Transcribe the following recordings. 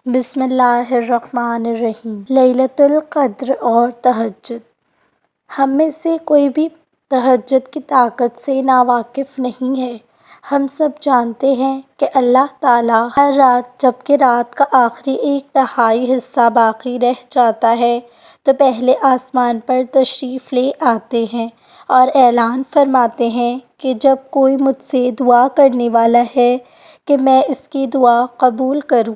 بسم اللہ الرحمن الرحیم۔ لیلۃ القدر اور تہجد۔ ہم میں سے کوئی بھی تہجد کی طاقت سے ناواقف نہیں ہے۔ ہم سب جانتے ہیں کہ اللہ تعالیٰ ہر رات جب کہ رات کا آخری ایک تہائی حصہ باقی رہ جاتا ہے تو پہلے آسمان پر تشریف لے آتے ہیں اور اعلان فرماتے ہیں کہ جب کوئی مجھ سے دعا کرنے والا ہے کہ میں اس کی دعا قبول کروں،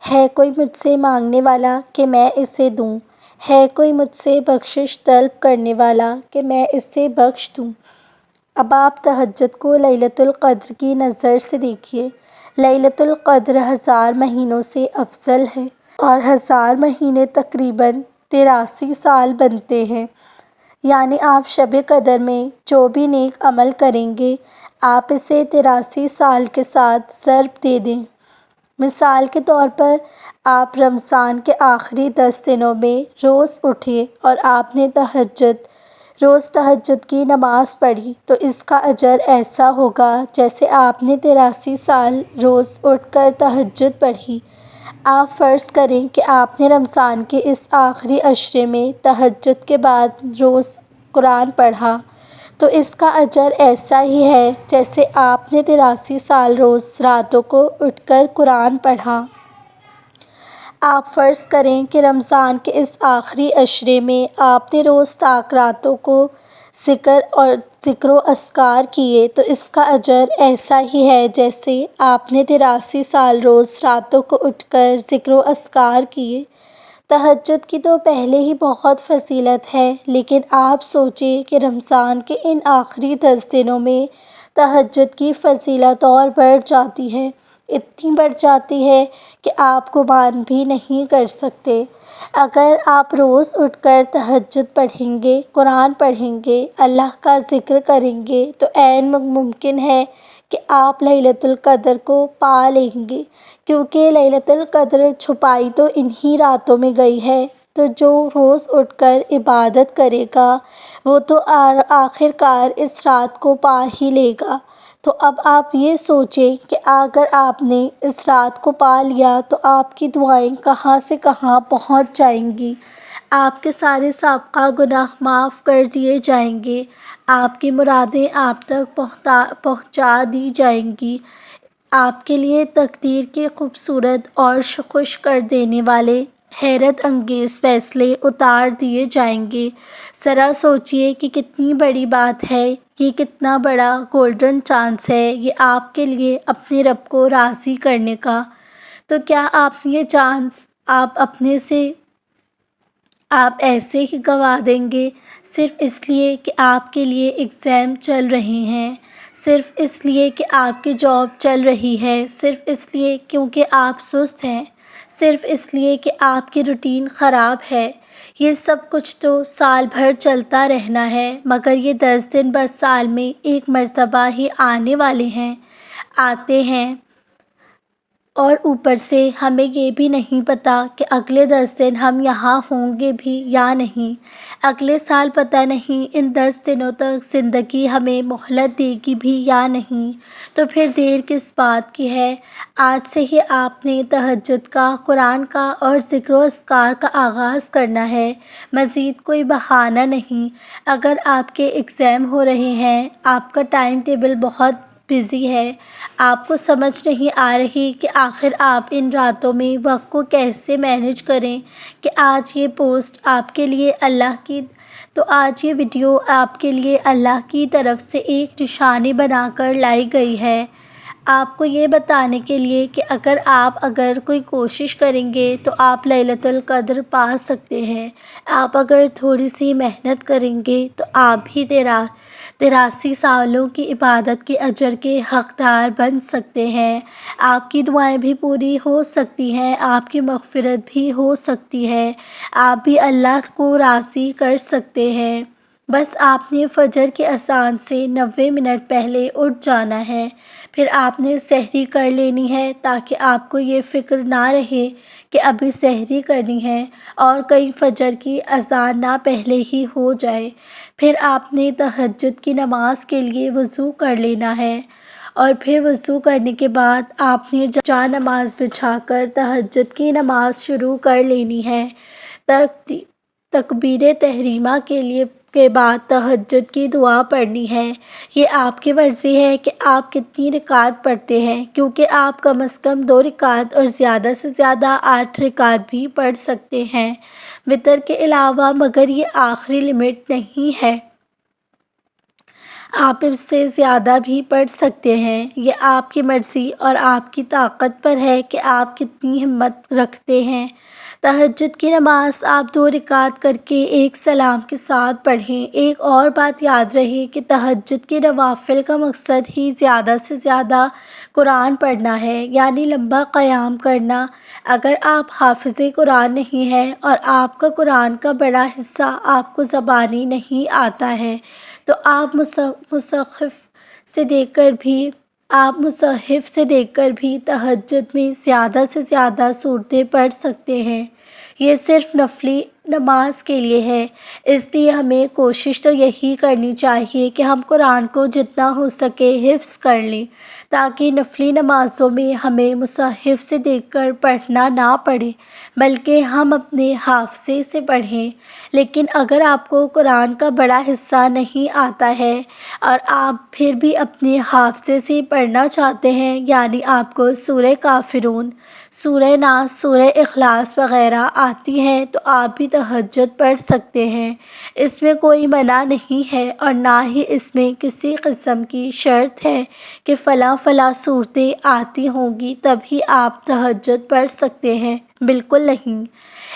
ہے کوئی مجھ سے مانگنے والا کہ میں اسے دوں، ہے کوئی مجھ سے بخشش طلب کرنے والا کہ میں اسے بخش دوں۔ اب آپ تہجد کو لیلۃ القدر کی نظر سے دیکھیے۔ لیلۃ القدر 1000 مہینوں سے افضل ہے اور 1000 مہینے تقریباً 83 سال بنتے ہیں۔ یعنی آپ شب قدر میں جو بھی نیک عمل کریں گے آپ اسے 83 سال کے ساتھ ضرب دے دیں۔ مثال کے طور پر آپ رمضان کے آخری 10 دنوں میں روز اٹھے اور آپ نے روز تہجد کی نماز پڑھی تو اس کا اجر ایسا ہوگا جیسے آپ نے 83 سال روز اٹھ کر تہجد پڑھی۔ آپ فرض کریں کہ آپ نے رمضان کے اس آخری عشرے میں تہجد کے بعد روز قرآن پڑھا تو اس کا اجر ایسا ہی ہے جیسے آپ نے 83 سال روز راتوں کو اٹھ کر قرآن پڑھا۔ آپ فرض کریں کہ رمضان کے اس آخری عشرے میں آپ نے روز تاک راتوں کو ذکر و اذکار کیے تو اس کا اجر ایسا ہی ہے جیسے آپ نے 83 سال روز راتوں کو اٹھ کر ذکر و اذکار کیے۔ تہجد کی تو پہلے ہی بہت فضیلت ہے، لیکن آپ سوچیں کہ رمضان کے ان آخری 10 دنوں میں تہجد کی فضیلت اور بڑھ جاتی ہے، اتنی بڑھ جاتی ہے کہ آپ گمان بھی نہیں کر سکتے۔ اگر آپ روز اٹھ کر تہجد پڑھیں گے، قرآن پڑھیں گے، اللہ کا ذکر کریں گے تو عین ممکن ہے کہ آپ لیلۃ القدر کو پا لیں گے، کیونکہ لیلۃ القدر چھپائی تو انہی راتوں میں گئی ہے۔ تو جو روز اٹھ کر عبادت کرے گا وہ تو آخر کار اس رات کو پا ہی لے گا۔ تو اب آپ یہ سوچیں کہ اگر آپ نے اس رات کو پا لیا تو آپ کی دعائیں کہاں سے کہاں پہنچ جائیں گی، آپ کے سارے سابقہ گناہ معاف کر دیے جائیں گے، آپ کی مرادیں آپ تک پہنچا دی جائیں گی، آپ کے لیے تقدیر کے خوبصورت اور خوش کر دینے والے حیرت انگیز فیصلے اتار دیے جائیں گے۔ ذرا سوچئے کہ کتنی بڑی بات ہے، یہ کتنا بڑا گولڈن چانس ہے یہ آپ کے لیے اپنے رب کو راضی کرنے کا۔ تو کیا آپ یہ چانس آپ ایسے ہی گنوا دیں گے صرف اس لیے کہ آپ کے لیے ایگزام چل رہے ہیں، صرف اس لیے کہ آپ کی جاب چل رہی ہے، صرف اس لیے کیونکہ آپ سست ہیں، صرف اس لیے کہ آپ کی روٹین خراب ہے؟ یہ سب کچھ تو سال بھر چلتا رہنا ہے، مگر یہ 10 دن بس سال میں ایک مرتبہ ہی آنے والے ہیں، آتے ہیں، اور اوپر سے ہمیں یہ بھی نہیں پتہ کہ اگلے 10 دن ہم یہاں ہوں گے بھی یا نہیں، اگلے سال پتہ نہیں ان 10 دنوں تک زندگی ہمیں مہلت دے گی بھی یا نہیں۔ تو پھر دیر کس بات کی ہے؟ آج سے ہی آپ نے تہجد کا، قرآن کا اور ذکر و اذکار کا آغاز کرنا ہے، مزید کوئی بہانہ نہیں۔ اگر آپ کے ایگزام ہو رہے ہیں، آپ کا ٹائم ٹیبل بہت بزی ہے، آپ کو سمجھ نہیں آ رہی کہ آخر آپ ان راتوں میں وقت کو کیسے مینیج کریں کہ آج یہ پوسٹ آپ کے لیے آج یہ ویڈیو آپ کے لیے اللہ کی طرف سے ایک نشانی بنا کر لائی گئی ہے، آپ کو یہ بتانے کے لیے کہ اگر کوئی کوشش کریں گے تو آپ لیلۃ القدر پا سکتے ہیں، آپ اگر تھوڑی سی محنت کریں گے تو آپ بھی 83 سالوں کی عبادت کے اجر کے حقدار بن سکتے ہیں، آپ کی دعائیں بھی پوری ہو سکتی ہیں، آپ کی مغفرت بھی ہو سکتی ہے، آپ بھی اللہ کو راضی کر سکتے ہیں۔ بس آپ نے فجر کی اذان سے 90 منٹ پہلے اٹھ جانا ہے، پھر آپ نے سحری کر لینی ہے تاکہ آپ کو یہ فکر نہ رہے کہ ابھی سحری کرنی ہے اور کہیں فجر کی اذان نہ پہلے ہی ہو جائے۔ پھر آپ نے تہجد کی نماز کے لیے وضو کر لینا ہے اور پھر وضو کرنے کے بعد آپ نے جا نماز بچھا کر تہجد کی نماز شروع کر لینی ہے۔ تکبیر تحریمہ کے بعد تہجد کی دعا پڑھنی ہے۔ یہ آپ کی مرضی ہے کہ آپ کتنی رکعت پڑھتے ہیں، کیونکہ آپ کم از کم 2 رکعت اور زیادہ سے زیادہ 8 رکعت بھی پڑھ سکتے ہیں وتر کے علاوہ، مگر یہ آخری لمٹ نہیں ہے۔ آپ اس سے زیادہ بھی پڑھ سکتے ہیں۔ یہ آپ کی مرضی اور آپ کی طاقت پر ہے کہ آپ کتنی ہمت رکھتے ہیں۔ تہجد کی نماز آپ 2 رکعت کر کے ایک سلام کے ساتھ پڑھیں۔ ایک اور بات یاد رہے کہ تہجد کے نوافل کا مقصد ہی زیادہ سے زیادہ قرآن پڑھنا ہے، یعنی لمبا قیام کرنا۔ اگر آپ حافظ قرآن نہیں ہیں اور آپ کا قرآن کا بڑا حصہ آپ کو زبانی نہیں آتا ہے تو آپ مصحف سے دیکھ کر بھی تہجد میں زیادہ سے زیادہ صورتیں پڑھ سکتے ہیں۔ یہ صرف نفلی نماز کے لیے ہے، اس لیے ہمیں کوشش تو یہی کرنی چاہیے کہ ہم قرآن کو جتنا ہو سکے حفظ کر لیں، تاکہ نفلی نمازوں میں ہمیں مصحف سے دیکھ کر پڑھنا نہ پڑے بلکہ ہم اپنے حافظے سے پڑھیں۔ لیکن اگر آپ کو قرآن کا بڑا حصہ نہیں آتا ہے اور آپ پھر بھی اپنے حافظے سے پڑھنا چاہتے ہیں، یعنی آپ کو سورہ کافرون، سورہ ناس، سورہ اخلاص وغیرہ آتی ہیں، تو آپ بھی تہجد پڑھ سکتے ہیں۔ اس میں کوئی منع نہیں ہے اور نہ ہی اس میں کسی قسم کی شرط ہے کہ فلاں صورتیں آتی ہوں گی تبھی آپ تہجد پڑھ سکتے ہیں، بالکل نہیں۔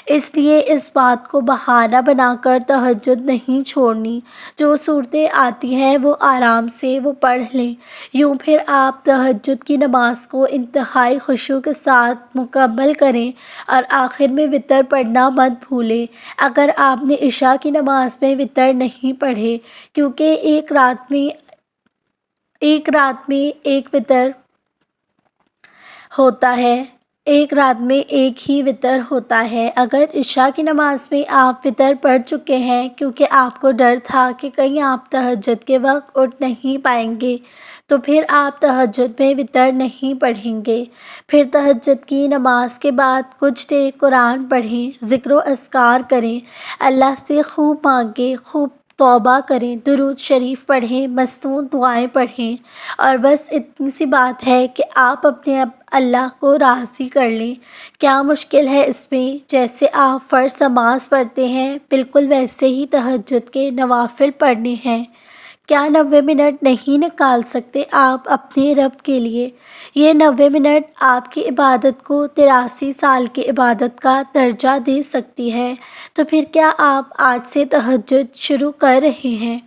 اس لیے اس بات کو بہانہ بنا کر تہجد نہیں چھوڑنی۔ جو صورتیں آتی ہیں وہ آرام سے وہ پڑھ لیں۔ یوں پھر آپ تہجد کی نماز کو انتہائی خشوع کے ساتھ مکمل کریں اور آخر میں وتر پڑھنا مت بھولیں۔ اگر آپ نے عشاء کی نماز میں وتر نہیں پڑھے، کیونکہ ایک رات میں ایک وتر ہوتا ہے، ایک رات میں ایک ہی وتر ہوتا ہے۔ اگر عشاء کی نماز میں آپ وتر پڑھ چکے ہیں کیونکہ آپ کو ڈر تھا کہ کہیں آپ تہجد کے وقت اٹھ نہیں پائیں گے، تو پھر آپ تہجد میں وتر نہیں پڑھیں گے۔ پھر تہجد کی نماز کے بعد کچھ دیر قرآن پڑھیں، ذکر و اذکار کریں، اللہ سے خوب مانگیں، خوب توبہ کریں، درود شریف پڑھیں، مسنون دعائیں پڑھیں، اور بس اتنی سی بات ہے کہ آپ اپنے اللہ کو راضی کر لیں۔ کیا مشکل ہے اس میں؟ جیسے آپ فرض نماز پڑھتے ہیں بالکل ویسے ہی تہجد کے نوافل پڑھنے ہیں۔ کیا 90 منٹ نہیں نکال سکتے آپ اپنے رب کے لیے؟ یہ 90 منٹ آپ کی عبادت کو 83 سال کی عبادت کا درجہ دے سکتی ہے۔ تو پھر کیا آپ آج سے تہجد شروع کر رہے ہیں؟